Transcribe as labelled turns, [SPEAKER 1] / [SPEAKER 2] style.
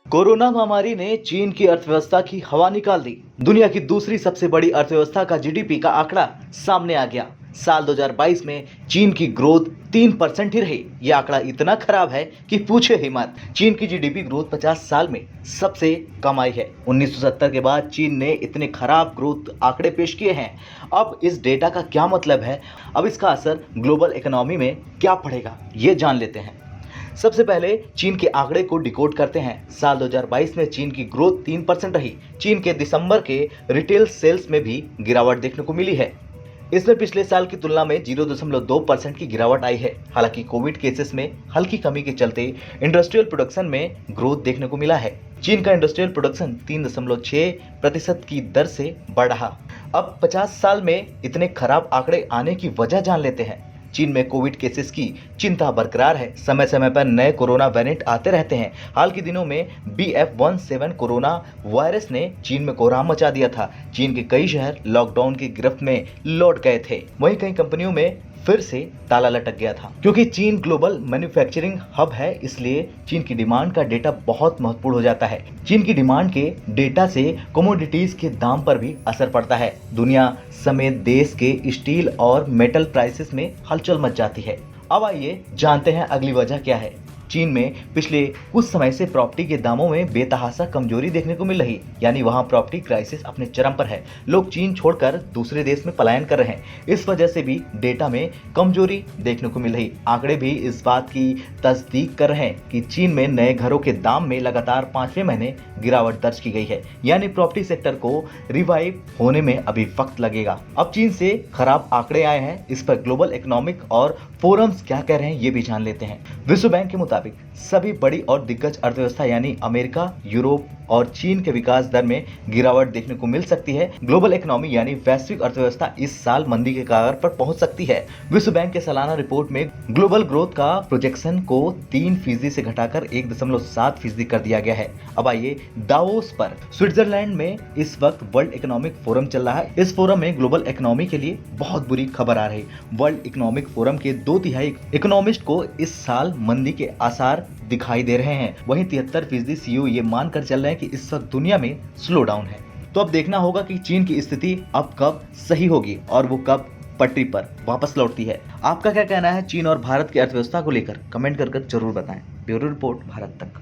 [SPEAKER 1] Corona महामारी ने चीन की अर्थव्यवस्था की हवा निकाल दी। दुनिया की दूसरी सबसे बड़ी अर्थव्यवस्था का जीडीपी का आंकड़ा सामने आ गया। साल 2022 में चीन की ग्रोथ 3% ही रही। यह आंकड़ा इतना खराब है कि पूछे ही मत। चीन की जीडीपी ग्रोथ 50 साल में सबसे कम आई है। 1970 के बाद चीन ने इतने खराब ग्रोथ आंकड़े पेश किए हैं। अब इस डेटा का क्या मतलब है, अब इसका असर ग्लोबल इकोनॉमी में क्या पड़ेगा, ये जान लेते हैं। सबसे पहले चीन के आंकड़े को डिकोड करते हैं। साल 2022 में चीन की ग्रोथ 3% रही। चीन के दिसंबर के रिटेल सेल्स में भी गिरावट देखने को मिली है। इसमें पिछले साल की तुलना में 0.2% की गिरावट आई है। हालांकि कोविड केसेस में हल्की कमी के चलते इंडस्ट्रियल प्रोडक्शन में ग्रोथ देखने को मिला है। चीन का इंडस्ट्रियल प्रोडक्शन 3.6% की दर से बढ़ रहा। अब 50 साल में इतने खराब आंकड़े आने की वजह जान लेते हैं। चीन में कोविड केसेस की चिंता बरकरार है। समय समय पर नए कोरोना वेरिएंट आते रहते हैं। हाल के दिनों में BF17 कोरोना वायरस ने चीन में कोहराम मचा दिया था। चीन के कई शहर लॉकडाउन की गिरफ्त में लौट गए थे। वहीं कई कंपनियों में फिर से ताला लटक गया था। क्योंकि चीन ग्लोबल मैन्युफैक्चरिंग हब है, इसलिए चीन की डिमांड का डेटा बहुत महत्वपूर्ण हो जाता है। चीन की डिमांड के डेटा से कमोडिटीज के दाम पर भी असर पड़ता है। दुनिया समेत देश के स्टील और मेटल प्राइसेस में हलचल मच जाती है। अब आइए जानते हैं अगली वजह क्या है। चीन में पिछले कुछ समय से प्रॉपर्टी के दामों में बेतहाशा कमजोरी देखने को मिल रही, यानी वहां प्रॉपर्टी क्राइसिस अपने चरम पर है। लोग चीन छोड़कर दूसरे देश में पलायन कर रहे हैं। इस वजह से भी डेटा में कमजोरी देखने को मिल रही। आंकड़े भी इस बात की तस्दीक कर रहे हैं कि चीन में नए घरों के दाम में लगातार 5वें महीने गिरावट दर्ज की गई है, यानी प्रॉपर्टी सेक्टर को रिवाइव होने में अभी वक्त लगेगा। अब चीन से खराब आंकड़े आए हैं, इस पर ग्लोबल इकोनॉमिक और फोरम्स क्या कह रहे हैं ये भी जान लेते हैं। विश्व बैंक के मुताबिक सभी बड़ी और दिग्गज अर्थव्यवस्था यानी अमेरिका, यूरोप और चीन के विकास दर में गिरावट देखने को मिल सकती है। ग्लोबल इकोनॉमी यानी वैश्विक अर्थव्यवस्था इस साल मंदी के कगार पर पहुंच सकती है। विश्व बैंक के सालाना रिपोर्ट में ग्लोबल ग्रोथ का प्रोजेक्शन को 3% से घटाकर 1.7% कर दिया गया है। अब आइए दावोस पर। स्विट्जरलैंड में इस वक्त वर्ल्ड इकोनॉमिक फोरम चल रहा है। इस फोरम में ग्लोबल इकोनॉमी के लिए बहुत बुरी खबर आ रही। वर्ल्ड इकोनॉमिक फोरम के 2/3 इकोनॉमिस्ट को इस साल मंदी के आसार दिखाई दे रहे हैं। वहीं 73% CEO ये मानकर चल रहे हैं कि इस वक्त दुनिया में स्लो डाउन है। तो अब देखना होगा कि चीन की स्थिति अब कब सही होगी और वो कब पटरी पर वापस लौटती है। आपका क्या कहना है चीन और भारत की अर्थव्यवस्था को लेकर? कमेंट कर जरूर बताएं। ब्यूरो रिपोर्ट, भारत तक।